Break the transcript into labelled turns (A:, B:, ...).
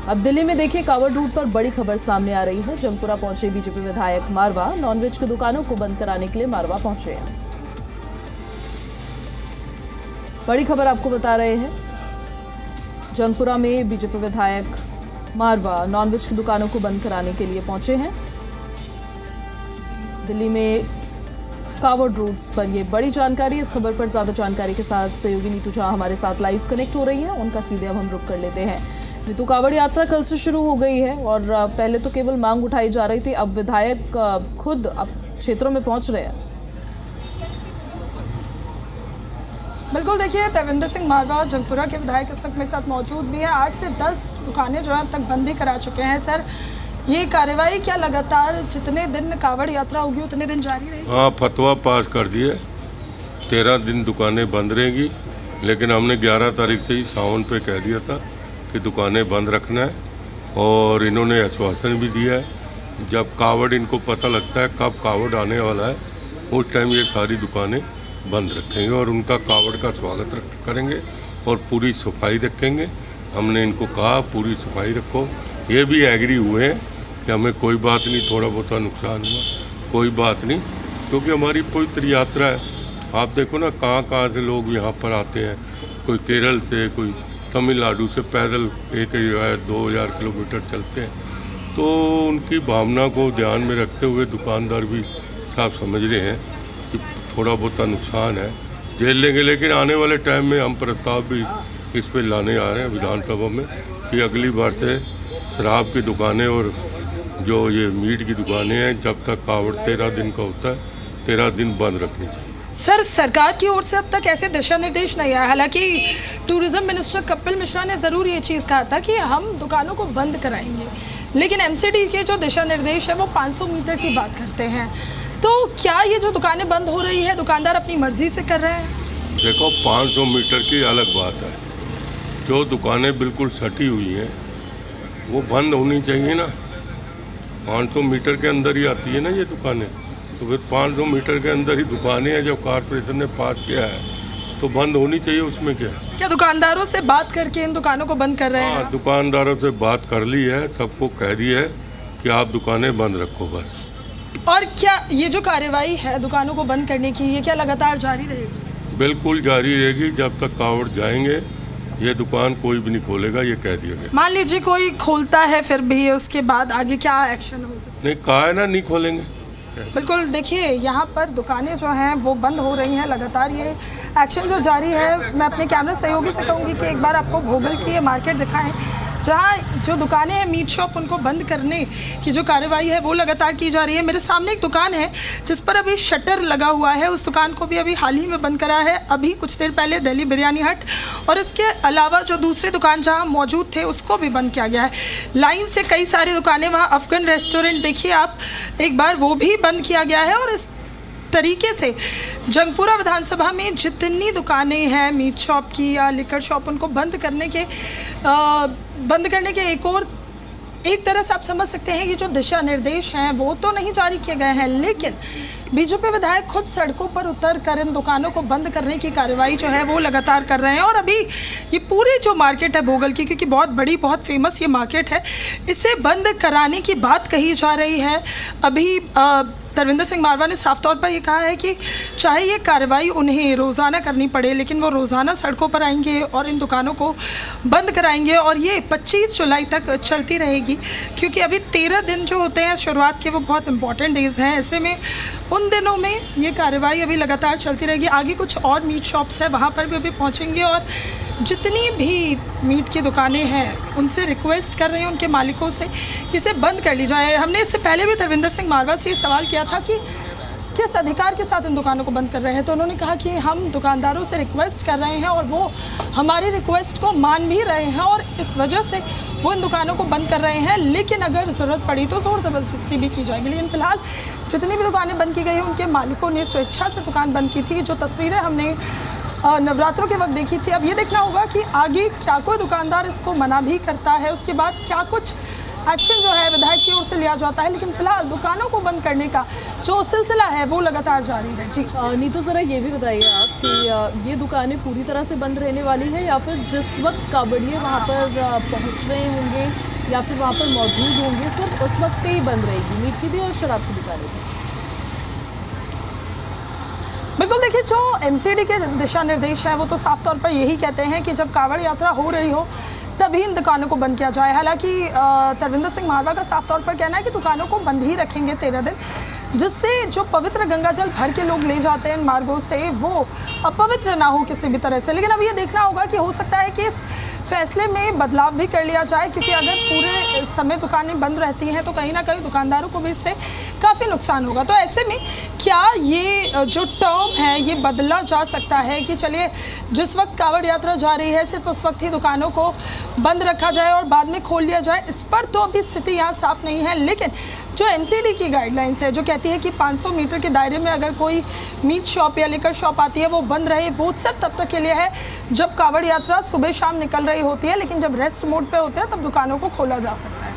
A: अब दिल्ली में देखिए कावड़ रूट पर बड़ी खबर सामने आ रही है। जंगपुरा पहुंचे बीजेपी विधायक मारवा नॉनवेज की दुकानों को बंद कराने के लिए मारवा पहुंचे हैं। बड़ी खबर आपको बता रहे हैं, जंगपुरा में बीजेपी विधायक मारवा नॉनवेज की दुकानों को बंद कराने के लिए पहुंचे हैं। दिल्ली में कावड़ रूट्स पर ये बड़ी जानकारी। इस खबर पर ज्यादा जानकारी के साथ सहयोगी नीतू झा हमारे साथ लाइव कनेक्ट हो रही हैं। उनका सीधे अब हम रुख कर लेते हैं। नीतू, कावड़ यात्रा कल से शुरू हो गई है और पहले तो केवल मांग उठाई जा रही थी, अब विधायक खुद अब क्षेत्रों में पहुंच रहे हैं।
B: बिल्कुल, देखिए देवेंद्र सिंह मारवा जंगपुरा के विधायक इस वक्त मेरे साथ मौजूद भी हैं। 8 से 10 दुकानें जो है अब तक बंद भी करा चुके हैं। सर, ये कार्रवाई क्या लगातार जितने दिन कावड़ यात्रा होगी उतने दिन जारी रहेगी?
C: हाँ, फतवा पास कर दिए, 13 दिन दुकानें बंद रहेंगी। लेकिन हमने 11 तारीख से ही सावन पे कह दिया था कि दुकानें बंद रखना है, और इन्होंने आश्वासन भी दिया है जब कावड़ इनको पता लगता है कब कावड़ आने वाला है उस टाइम ये सारी दुकानें बंद रखेंगे और उनका कावड़ का स्वागत करेंगे और पूरी सफाई रखेंगे। हमने इनको कहा पूरी सफाई रखो, ये भी एग्री हुए हैं कि हमें कोई बात नहीं, थोड़ा बहुत नुकसान हुआ कोई बात नहीं, क्योंकि हमारी पवित्र यात्रा है। आप देखो ना कहाँ कहाँ से लोग यहाँ पर आते हैं, कोई केरल से, कोई तमिलनाडु से पैदल 1000-2000 किलोमीटर चलते हैं। तो उनकी भावना को ध्यान में रखते हुए दुकानदार भी साफ समझ रहे हैं कि थोड़ा बहुत नुकसान है, झेल लेंगे। लेकिन आने वाले टाइम में हम प्रस्ताव भी इस पर लाने आ रहे हैं विधानसभा में कि अगली बार से शराब की दुकानें और जो ये मीट की दुकानें हैं, जब तक कावड़ 13 दिन का होता है 13 दिन बंद रखनी चाहिए।
B: सर, सरकार की ओर से अब तक ऐसे दिशा निर्देश नहीं आया। हालांकि टूरिज्म मिनिस्टर कपिल मिश्रा ने ज़रूर ये चीज़ कहा था कि हम दुकानों को बंद कराएंगे, लेकिन एमसीडी के जो दिशा निर्देश है वो 500 मीटर की बात करते हैं। तो क्या ये जो दुकानें बंद हो रही है दुकानदार अपनी मर्जी से कर रहे हैं?
C: देखो, 500 मीटर की अलग बात है, जो दुकानें बिल्कुल सटी हुई हैं वो बंद होनी चाहिए ना। 500 मीटर के अंदर ही आती है ना ये दुकानें, तो फिर 500 मीटर के अंदर ही दुकानें हैं। जब कॉर्पोरेशन ने पास किया है तो बंद होनी चाहिए, उसमें क्या है?
B: क्या दुकानदारों से बात करके इन दुकानों को बंद कर रहे हैं?
C: हाँ, दुकानदारों से बात कर ली है, सबको कह दी है कि आप दुकानें बंद रखो बस।
B: और क्या ये जो कार्रवाई है दुकानों को बंद करने की, ये क्या लगातार जारी रहेगी?
C: बिल्कुल जारी रहेगी, जब तक कावड़ जाएंगे ये दुकान कोई भी नहीं खोलेगा, ये कह दिया गया।
B: मान लीजिए कोई खोलता है फिर भी, उसके बाद आगे क्या एक्शन हो सकता है?
C: नहीं, कहा है ना, नहीं खोलेंगे।
B: बिल्कुल, देखिए यहाँ पर दुकानें जो हैं वो बंद हो रही हैं लगातार। ये एक्शन जो जारी है, मैं अपने कैमरा सहयोगी से कहूँगी कि एक बार आपको भोगल की ये मार्केट दिखाएं, जहाँ जो दुकानें हैं मीट शॉप, उनको बंद करने की जो कार्रवाई है वो लगातार की जा रही है। मेरे सामने एक दुकान है जिस पर अभी शटर लगा हुआ है, उस दुकान को भी अभी हाल ही में बंद करा है, अभी कुछ देर पहले दिल्ली बिरयानी हट, और इसके अलावा जो दूसरी दुकान जहाँ मौजूद थे उसको भी बंद किया गया है। लाइन से कई सारी दुकानें, वहाँ अफगान रेस्टोरेंट देखिए आप एक बार, वो भी बंद किया गया है। और इस तरीके से जंगपुरा विधानसभा में जितनी दुकानें हैं मीट शॉप की या लिकर शॉप, उनको बंद करने के एक तरह से आप समझ सकते हैं कि जो दिशा निर्देश हैं वो तो नहीं जारी किए गए हैं, लेकिन बीजेपी विधायक खुद सड़कों पर उतर कर इन दुकानों को बंद करने की कार्रवाई जो है वो लगातार कर रहे हैं। और अभी ये पूरी जो मार्केट है भोगल की, क्योंकि बहुत बड़ी बहुत फेमस ये मार्केट है, इसे बंद कराने की बात कही जा रही है। अभी देवेंद्र सिंह मारवा ने साफ तौर पर ये कहा है कि चाहे ये कार्रवाई उन्हें रोज़ाना करनी पड़े, लेकिन वो रोज़ाना सड़कों पर आएंगे और इन दुकानों को बंद कराएंगे, और ये 25 जुलाई तक चलती रहेगी। क्योंकि अभी 13 दिन जो होते हैं शुरुआत के, वो बहुत इंपॉर्टेंट डेज़ हैं। ऐसे में उन दिनों में ये कार्रवाई अभी लगातार चलती रहेगी। आगे कुछ और मीट शॉप्स हैं, वहाँ पर भी अभी पहुँचेंगे और जितनी भी मीट की दुकानें हैं उनसे रिक्वेस्ट कर रहे हैं उनके मालिकों से कि इसे बंद कर ली जाए। हमने इससे पहले भी देवेंद्र सिंह मारवा से ये सवाल किया था कि किस अधिकार के साथ इन दुकानों को बंद कर रहे हैं, तो उन्होंने कहा कि हम दुकानदारों से रिक्वेस्ट कर रहे हैं और वो हमारी रिक्वेस्ट को मान भी रहे हैं, और इस वजह से वो इन दुकानों को बंद कर रहे हैं। लेकिन अगर ज़रूरत पड़ी तो ज़ोर ज़बरदस्ती भी की जाएगी। लेकिन फ़िलहाल जितनी भी दुकानें बंद की गई हैं उनके मालिकों ने स्वेच्छा से दुकान बंद की थी। जो तस्वीरें हमने नवरात्रों के वक्त देखी थी, अब ये देखना होगा कि आगे क्या कोई दुकानदार इसको मना भी करता है, उसके बाद क्या कुछ एक्शन जो है विधायक की ओर से लिया जाता है। लेकिन फिलहाल दुकानों को बंद करने का जो सिलसिला है वो लगातार जारी है। जी
A: नीतू, ज़रा ये भी बताइए आप कि ये दुकानें पूरी तरह से बंद रहने वाली है या फिर जिस वक्त कावड़िए वहाँ पर पहुँच रहे होंगे या फिर वहाँ पर मौजूद होंगे, सिर्फ उस वक्त पे ही बंद रहेगी मीट की भी और शराब की दुकानें भी।
B: बिल्कुल, देखिए जो एमसीडी के दिशा निर्देश हैं वो तो साफ तौर पर यही कहते हैं कि जब कांवड़ यात्रा हो रही हो तभी इन दुकानों को बंद किया जाए। हालांकि तरविंदर सिंह मारवा का साफ तौर पर कहना है कि दुकानों को बंद ही रखेंगे 13 दिन, जिससे जो पवित्र गंगा जल भर के लोग ले जाते हैं इन मार्गों से वो अपवित्र ना हो किसी भी तरह से। लेकिन अब ये देखना होगा कि हो सकता है कि इस फैसले में बदलाव भी कर लिया जाए, क्योंकि अगर पूरे समय दुकानें बंद रहती हैं तो कहीं ना कहीं दुकानदारों को भी इससे काफ़ी नुकसान होगा। तो ऐसे में क्या ये जो टर्म है ये बदला जा सकता है कि चलिए जिस वक्त कांवड़ यात्रा जा रही है सिर्फ उस वक्त ही दुकानों को बंद रखा जाए और बाद में खोल लिया जाए? इस पर तो अभी स्थिति यहाँ साफ नहीं है, लेकिन जो एमसीडी की गाइडलाइंस है जो कहती है कि 500 मीटर के दायरे में अगर कोई मीट शॉप या लिकर शॉप आती है वो बंद रहे, वो सिर्फ तब तक के लिए है जब कांवड़ यात्रा सुबह शाम निकल रही होती है, लेकिन जब रेस्ट मोड पे होते हैं तब दुकानों को खोला जा सकता है।